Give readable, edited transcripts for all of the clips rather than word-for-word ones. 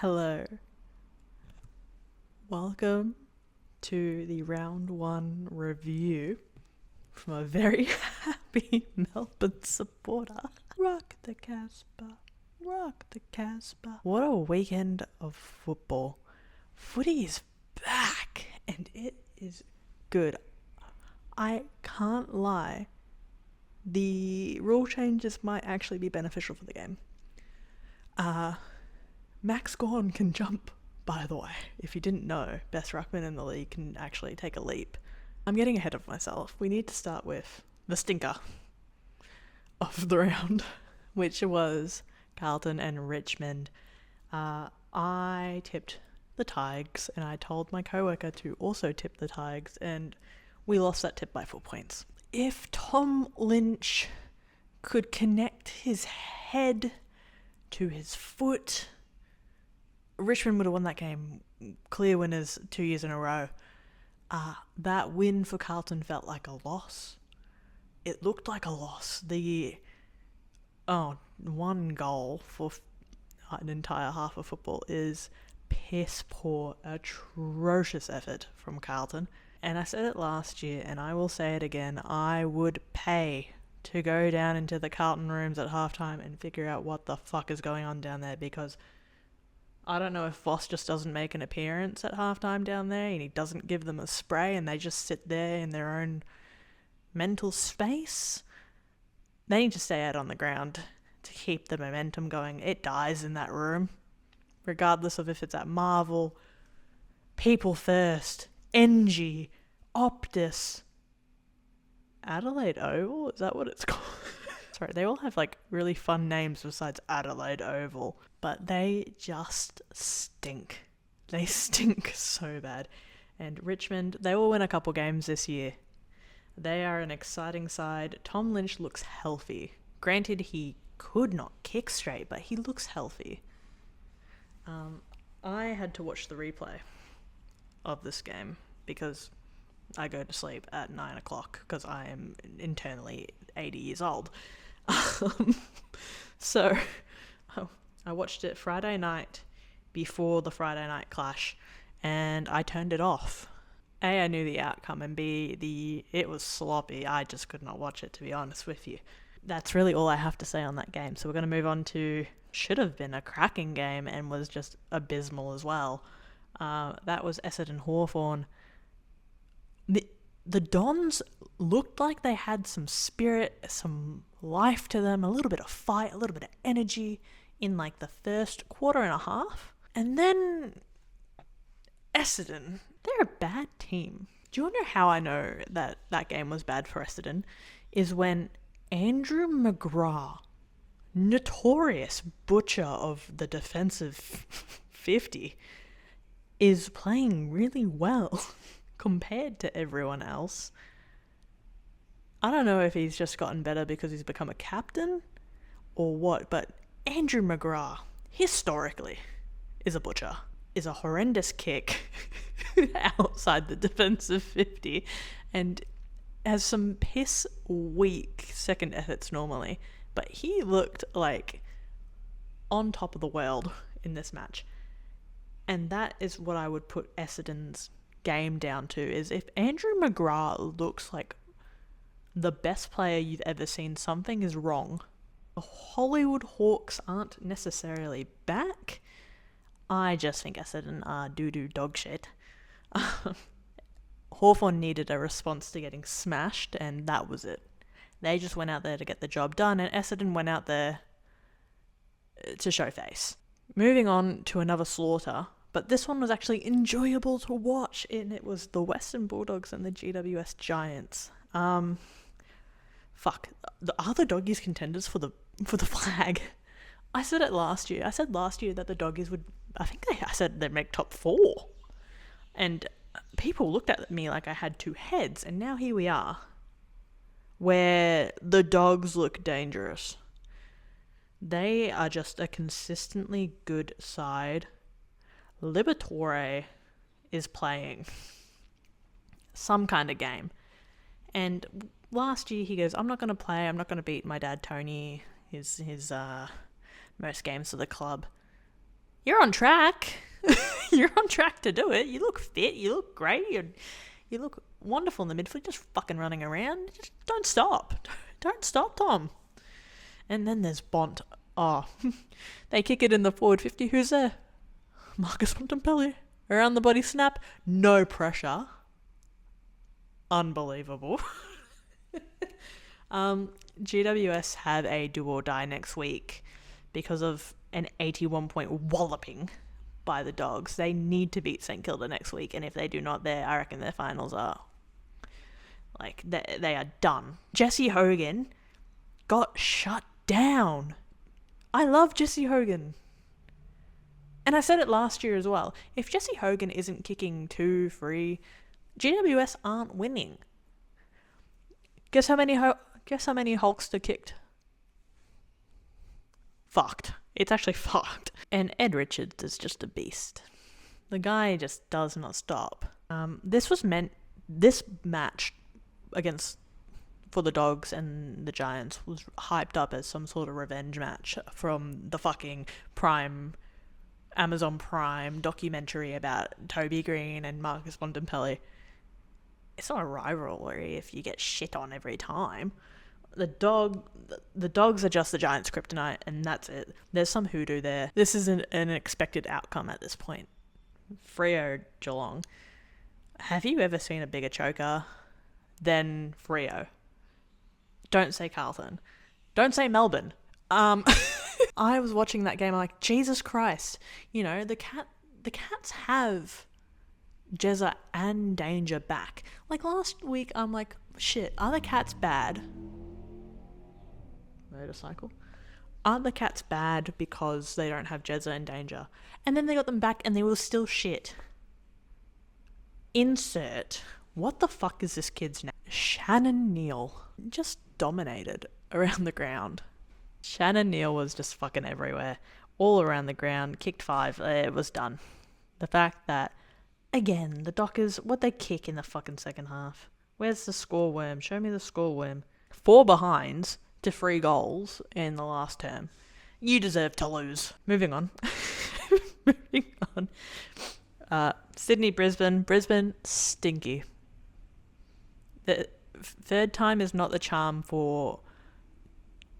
Hello. Welcome to the round one review from a very happy Melbourne supporter. Rock the Casbah. Rock the Casbah. What a weekend of football. Footy is back and it is good. I can't lie. The rule changes might actually be beneficial for the game. Max Gawn can jump, by the way. If you didn't know, best ruckman in the league can actually take a leap. I'm getting ahead of myself. We need to start with the stinker of the round, which was Carlton and Richmond. I tipped the Tigers, and I told my coworker to also tip the Tigers, and we lost that tip by 4 points. If Tom Lynch could connect his head to his foot, Richmond would have won that game. Clear winners 2 years in a row. That win for Carlton felt like a loss. It looked like a loss. One goal for an entire half of football is piss poor, atrocious effort from Carlton. And I said it last year, and I will say it again. I would pay to go down into the Carlton rooms at halftime and figure out what the fuck is going on down there, because I don't know if Voss just doesn't make an appearance at halftime down there and he doesn't give them a spray and they just sit there in their own mental space. They need to stay out on the ground to keep the momentum going. It dies in that room, regardless of if it's at Marvel, People First, NG, Optus, Adelaide Oval? Is that what it's called? Sorry, they all have really fun names besides Adelaide Oval, but they just stink. They stink so bad. And Richmond, they will win a couple games this year. They are an exciting side. Tom Lynch looks healthy. Granted, he could not kick straight, but he looks healthy. I had to watch the replay of this game because I go to sleep at 9 o'clock because I am internally 80 years old. So I watched it Friday night before the Friday night clash, and I turned it off. A, I knew the outcome, and B, it was sloppy. I just could not watch it, to be honest with you. That's really all I have to say on that game. So we're going to move on to should have been a cracking game and was just abysmal as well. That was Essendon Hawthorn. The Dons looked like they had some spirit, some life to them, a little bit of fight, a little bit of energy in the first quarter and a half. And then Essendon, they're a bad team. Do you want to know how I know that game was bad for Essendon? Is when Andrew McGrath, notorious butcher of the defensive 50, is playing really well compared to everyone else. I don't know if he's just gotten better because he's become a captain or what, but Andrew McGrath, historically, is a butcher. Is a horrendous kick outside the defensive 50 and has some piss weak second efforts normally, but he looked like on top of the world in this match. And that is what I would put Essendon's game down to, is if Andrew McGrath looks like the best player you've ever seen, something is wrong. The Hollywood Hawks aren't necessarily back. I just think Essendon are doo-doo dog shit. Hawthorn needed a response to getting smashed, and that was it. They just went out there to get the job done, and Essendon went out there to show face. Moving on to another slaughter, but this one was actually enjoyable to watch, and it was the Western Bulldogs and the GWS Giants. Are the Doggies contenders for the flag? I said it last year. I said last year that the Doggies would, I said they'd make top 4. And people looked at me like I had two heads, and now here we are, where the Dogs look dangerous. They are just a consistently good side. Liberatore is playing some kind of game. And last year he goes, I'm not going to play, I'm not going to beat my dad Tony, his most games for the club. You're on track. You're on track to do it. You look fit. You look great. You look wonderful in the midfield. Just fucking running around. Just don't stop. Don't stop, Tom. And then there's Bont. Oh, they kick it in the forward 50. Who's there? Marcus Bontempelli. Around the body snap. No pressure. Unbelievable. GWS have a do or die next week because of an 81-point walloping by the Dogs. They need to beat St Kilda next week, and if they do not, I reckon their finals are like they are done. Jesse Hogan got shut down. I love Jesse Hogan. And I said it last year as well. If Jesse Hogan isn't kicking 2 free, GWS aren't winning. Guess how many Hulkster kicked? Fucked. It's actually fucked. And Ed Richards is just a beast. The guy just does not stop. This match for the Dogs and the Giants was hyped up as some sort of revenge match from the fucking Amazon Prime documentary about Toby Green and Marcus Bontempelli. It's not a rivalry if you get shit on every time. The Dogs are just the Giants' kryptonite, and that's it. There's some hoodoo there. This is an expected outcome at this point. Freo Geelong. Have you ever seen a bigger choker than Freo? Don't say Carlton. Don't say Melbourne. I was watching that game, I'm like, Jesus Christ. You know, the Cats have Jezza and Danger back. Like last week, I'm like, shit, are the Cats bad? Motorcycle. Aren't the Cats bad because they don't have Jezza and Danger? And then they got them back and they were still shit. Insert. What the fuck is this kid's name? Shannon Neal. Just dominated around the ground. Shannon Neal was just fucking everywhere. All around the ground. Kicked 5. It was done. The fact that, again, the Dockers, what they kick in the fucking second half? Where's the score worm? Show me the score worm. 4 behinds to 3 goals in the last term. You deserve to lose. Moving on. Sydney, Brisbane. Brisbane, stinky. The third time is not the charm for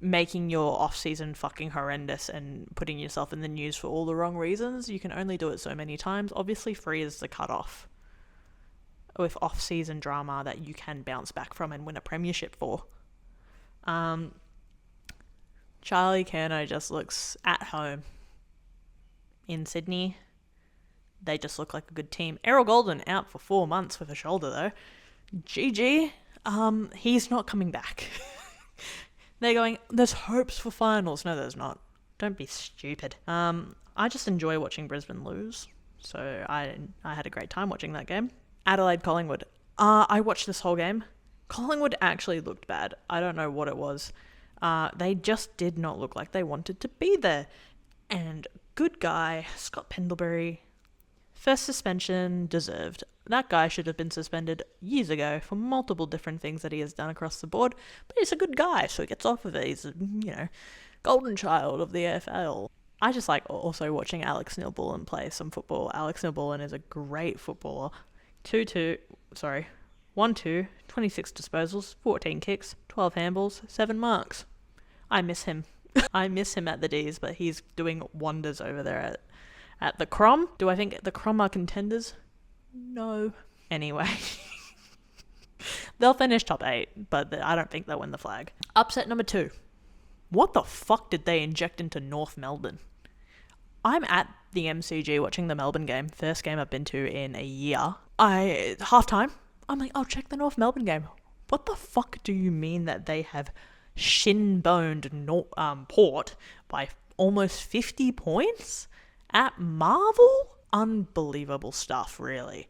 making your off-season fucking horrendous and putting yourself in the news for all the wrong reasons. You can only do it so many times. Obviously, 3 is the cutoff with off-season drama that you can bounce back from and win a premiership for. Charlie Curnow just looks at home in Sydney. They just look like a good team. Errol Golden out for 4 months with a shoulder though. GG. He's not coming back. They're going, there's hopes for finals. No, there's not. Don't be stupid. I just enjoy watching Brisbane lose. So I had a great time watching that game. Adelaide Collingwood. I watched this whole game. Collingwood actually looked bad. I don't know what it was. They just did not look like they wanted to be there. And good guy, Scott Pendlebury, first suspension deserved. That guy should have been suspended years ago for multiple different things that he has done across the board. But he's a good guy, so he gets off of it. He's a, golden child of the AFL. I just like also watching Alex Neil-Bullen play some football. Alex Neil-Bullen is a great footballer. 1-2, 26 disposals, 14 kicks, 12 handballs, 7 marks. I miss him. I miss him at the D's, but he's doing wonders over there at the Crom. Do I think the Crom are contenders? No. Anyway. They'll finish top 8, but I don't think they'll win the flag. Upset number 2. What the fuck did they inject into North Melbourne? I'm at the MCG watching the Melbourne game. First game I've been to in a year. Halftime, I'm like, I'll check the North Melbourne game. What the fuck do you mean that they have shin-boned Port by almost 50 points at Marvel? Unbelievable stuff, really.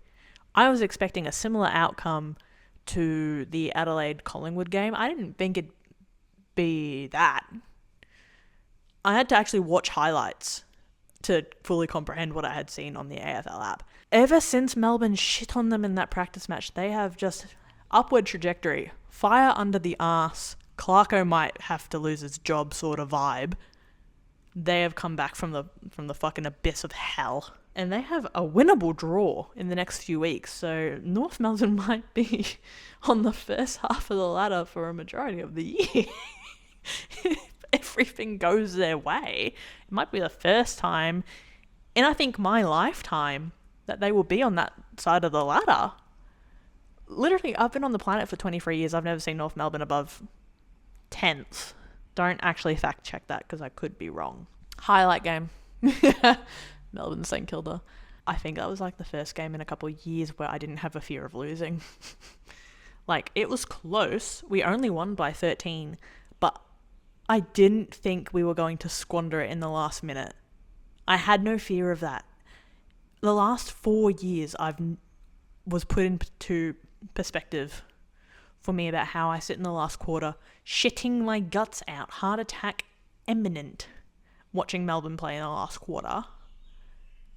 I was expecting a similar outcome to the Adelaide Collingwood game. I didn't think it'd be that. I had to actually watch highlights to fully comprehend what I had seen on the AFL app. Ever since Melbourne shit on them in that practice match, they have just upward trajectory. Fire under the arse. Clarko might have to lose his job sort of vibe. They have come back from the fucking abyss of hell. And they have a winnable draw in the next few weeks. So North Melbourne might be on the first half of the ladder for a majority of the year. If everything goes their way, it might be the first time in, I think, my lifetime that they will be on that side of the ladder. Literally, I've been on the planet for 23 years. I've never seen North Melbourne above 10th. Don't actually fact check that because I could be wrong. Highlight game. Melbourne St Kilda. I think that was like the first game in a couple of years where I didn't have a fear of losing. Like, it was close. We only won by 13, but I didn't think we were going to squander it in the last minute. I had no fear of that. The last 4 years was put into perspective for me about how I sit in the last quarter, shitting my guts out, heart attack imminent, watching Melbourne play in the last quarter.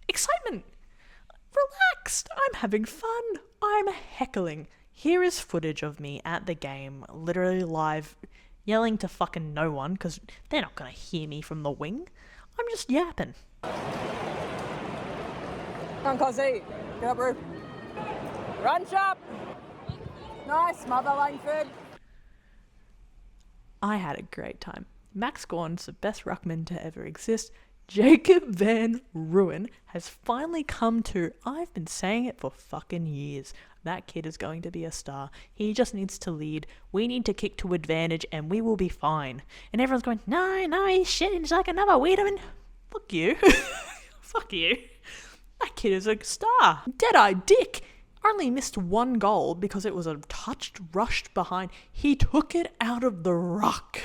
Excitement. Relaxed. I'm having fun. I'm heckling. Here is footage of me at the game, literally live, yelling to fucking no one, because they're not going to hear me from the wing. I'm just yapping. Come on, Cozzy. Get up, Roo. Run, sharp. Nice, Mother Langford. I had a great time. Max Gawn's the best ruckman to ever exist. Jacob Van Ruin has finally come to. I've been saying it for fucking years. That kid is going to be a star. He just needs to lead. We need to kick to advantage and we will be fine. And everyone's going, no, he's shit. He's like another Wiedemann. Fuck you. Fuck you. That kid is a star. Dead-eye dick. Only missed one goal because it was a touched, rushed behind. He took it out of the ruck.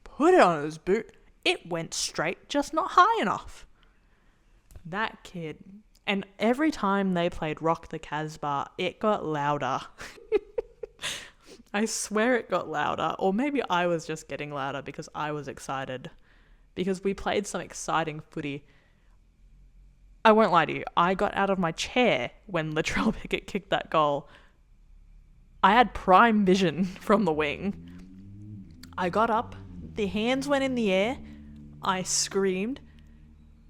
Put it on his boot. It went straight, just not high enough. That kid. And every time they played Rock the Casbah, it got louder. I swear it got louder. Or maybe I was just getting louder because I was excited. Because we played some exciting footy. I won't lie to you. I got out of my chair when Latrell Pickett kicked that goal. I had prime vision from the wing. I got up. The hands went in the air. I screamed.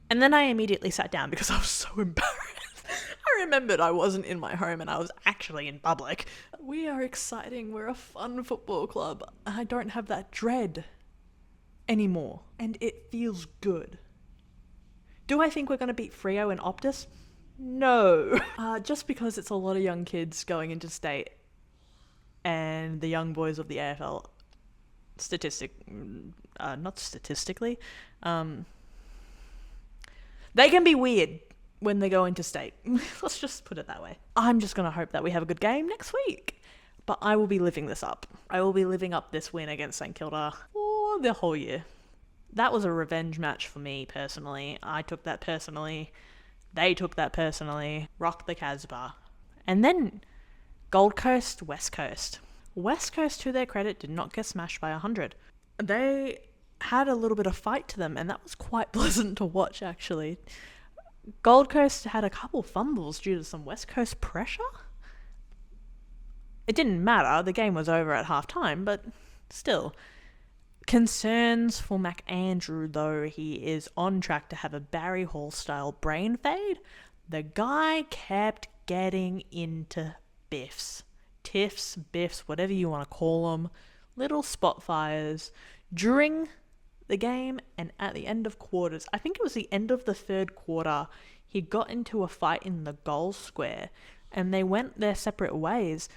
And then I immediately sat down because I was so embarrassed. I remembered I wasn't in my home and I was actually in public. We are exciting. We're a fun football club. I don't have that dread anymore. And it feels good. Do I think we're going to beat Freo and Optus? No. Just because it's a lot of young kids going into state and the young boys of the AFL not statistically, they can be weird when they go into state. Let's just put it that way. I'm just going to hope that we have a good game next week. But I will be living this up. I will be living up this win against St Kilda for the whole year. That was a revenge match for me personally. I took that personally. They took that personally. Rock the Casbah. And then Gold Coast, West Coast. West Coast, to their credit, did not get smashed by 100. They had a little bit of fight to them, and that was quite pleasant to watch, actually. Gold Coast had a couple fumbles due to some West Coast pressure. It didn't matter. The game was over at half-time, but still. Concerns for McAndrew, though. He is on track to have a Barry Hall-style brain fade. The guy kept getting into biffs. Tiffs, biffs, whatever you want to call them. Little spot fires during the game and at the end of quarters. I think it was the end of the third quarter. He got into a fight in the goal square and they went their separate ways.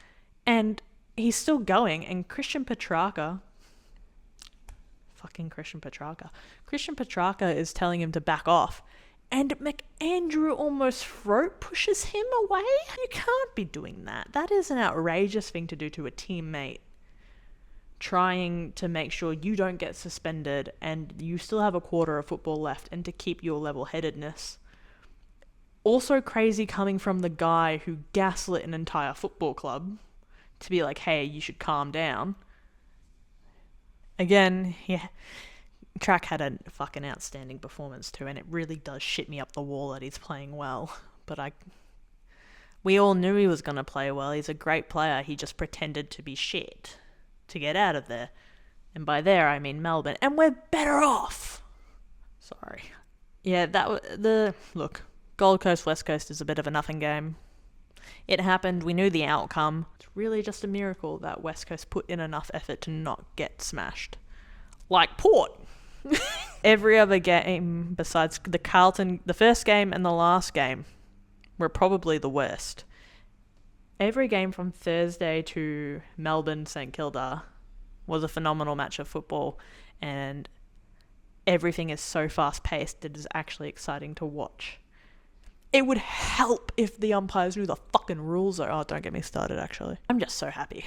And he's still going. And Christian Petrarca is telling him to back off. And McAndrew almost throat pushes him away. You can't be doing that. That is an outrageous thing to do to a teammate. Trying to make sure you don't get suspended and you still have a quarter of football left and to keep your level-headedness. Also crazy coming from the guy who gaslit an entire football club to be like, hey, you should calm down. Again, yeah, Track had a fucking outstanding performance too, and it really does shit me up the wall that he's playing well. But we all knew he was going to play well. He's a great player. He just pretended to be shit to get out of there. And by there, I mean Melbourne. And we're better off. Sorry. Yeah, look, Gold Coast West Coast is a bit of a nothing game. It happened, we knew the outcome. It's really just a miracle that West Coast put in enough effort to not get smashed. Like Port. Every other game besides the first game and the last game were probably the worst. Every game from Thursday to Melbourne St Kilda was a phenomenal match of football, and everything is so fast paced it is actually exciting to watch. It would help if the umpires knew the fucking rules. Don't get me started, actually. I'm just so happy.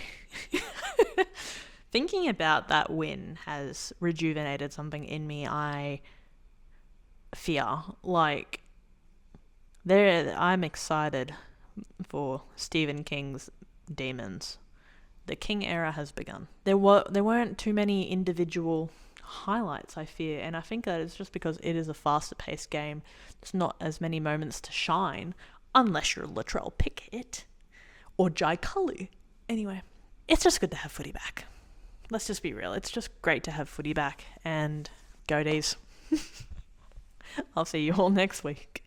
Thinking about that win has rejuvenated something in me. I fear. I'm excited for Stephen King's Demons. The King era has begun. There weren't too many individual highlights, I fear, and I think that it's just because it is a faster paced game. There's not as many moments to shine, unless you're Latrell Pickett or Jai Cully. Anyway, it's just good to have footy back. Let's just be real. It's just great to have footy back, and go D's. I'll see you all next week.